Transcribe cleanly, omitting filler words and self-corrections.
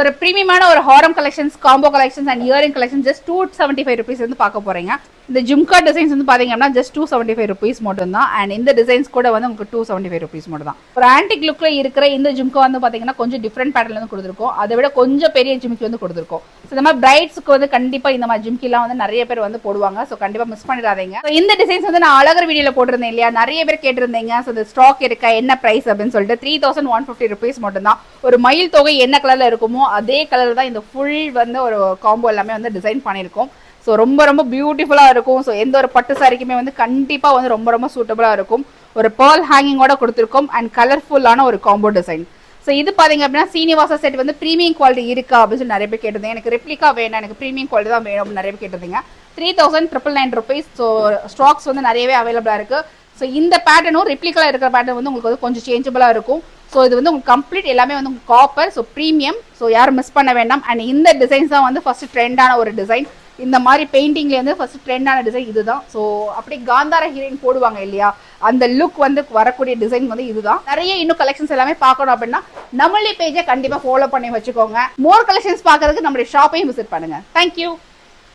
ஒரு பிரீமியமான ஒரு ஹாரம் collections, combo collections and earring collection just 275 rupees வந்து பார்க்க போறீங்க. இந்த ஜும்கா டிசைன்ஸ் வந்து பாத்தீங்கன்னா ஜஸ்ட் 275 rupees மட்டும் தான். அண்ட் இந்த டிசைன்ஸ் கூட வந்து உங்களுக்கு 275 rupees மட்டும் தான். ஒரு ஆன்டிக் லுக்ல இருக்கிற இந்த ஜும்கா வந்து பாத்தீங்கன்னா கொஞ்சம் டிஃப்ரெண்ட் பேட்டர்ல வந்து கொடுத்துருக்கோம். அதை விட கொஞ்சம் பெரிய ஜிம்கி வந்து கொடுத்துருக்கோம். இந்த மாதிரி பிரைட்ஸ்க்கு வந்து கண்டிப்பா இந்த மாதிரி ஜிம்கிலாம் வந்து நிறைய பேர் வந்து போடுவாங்க. ஸோ கண்டிப்பா மிஸ் பண்ணிடாதீங்க. இந்த டிசைன்ஸ் வந்து நான் அழகர் வீடியோல போட்டிருந்தேன் இல்லையா, நிறைய பேர் கேட்டிருந்தீங்க. ஸோ இந்த ஸ்டாக் இருக்கா, என்ன பிரைஸ் அப்படின்னு சொல்லிட்டு 3150 rupees மட்டும் தான். ஒரு மயில் தொகை என்ன கலர்ல இருக்குமோ அதே கலர் தான் இந்த ஃபுல் வந்து ஒரு காம்போ எல்லாமே வந்து டிசைன் பண்ணியிருக்கோம். ஸோ ரொம்ப ரொம்ப பியூட்டிஃபுல்லாக இருக்கும். ஸோ எந்த ஒரு பட்டு சாரிக்குமே வந்து கண்டிப்பாக வந்து ரொம்ப ரொம்ப சூட்டபுளாக இருக்கும். ஒரு பேர்ல் ஹேங்கிங்கோட கொடுத்துருக்கோம் அண்ட் கலர்ஃபுல்லான ஒரு காம்போ டிசைன். ஸோ இது பார்த்தீங்க அப்படின்னா சீனிவாசா செட் வந்து ப்ரீமியம் குவாலிட்டி இருக்கா அப்படின்னு சொல்லி நிறைய பேர் கேட்டிருந்தீங்க. எனக்கு ரெப்ளிகா வேணும், எனக்கு ப்ரீமியம் குவாலிட்டி தான் வேணும் அப்படின்னு நிறைய பேர் கேட்டிருந்தீங்க. 3999 rupees. ஸோ ஸ்டாக்ஸ் வந்து நிறையவே அவைலபிளாக இருக்குது. ஸோ இந்த பேட்டர்னும் ரெப்ளிகா இருக்கிற பேட்டர்ன் வந்து உங்களுக்கு வந்து கொஞ்சம் சேஞ்சபிளாக இருக்கும். ஸோ இது வந்து உங்களுக்கு கம்ப்ளீட் எல்லாமே வந்து காப்பர், ஸோ ப்ரீமியம். ஸோ யாரும் மிஸ் பண்ண வேண்டாம். அண்ட் இந்த டிசைன்ஸ் தான் வந்து ஃபர்ஸ்ட் ட்ரெண்டான ஒரு டிசைன். இந்த மாதிரி பெயிண்டிங்ல வந்து ஃபர்ஸ்ட் ட்ரெண்டான டிசைன் இதுதான். ஸோ அப்படி காந்தார ஹீரோயின் போடுவாங்க இல்லையா, அந்த லுக் வந்து வரக்கூடிய டிசைன் வந்து இதுதான். நிறைய இன்னும் கலெக்ஷன்ஸ் எல்லாமே பார்க்கணும் அப்படின்னா நம்மளுடைய பேஜை கண்டிப்பாக ஃபாலோ பண்ணி வச்சுக்கோங்க. மோர் கலெக்ஷன்ஸ் பார்க்கறதுக்கு நம்மளுடைய ஷாப்பையும் விசிட் பண்ணுங்க. தேங்க்யூ.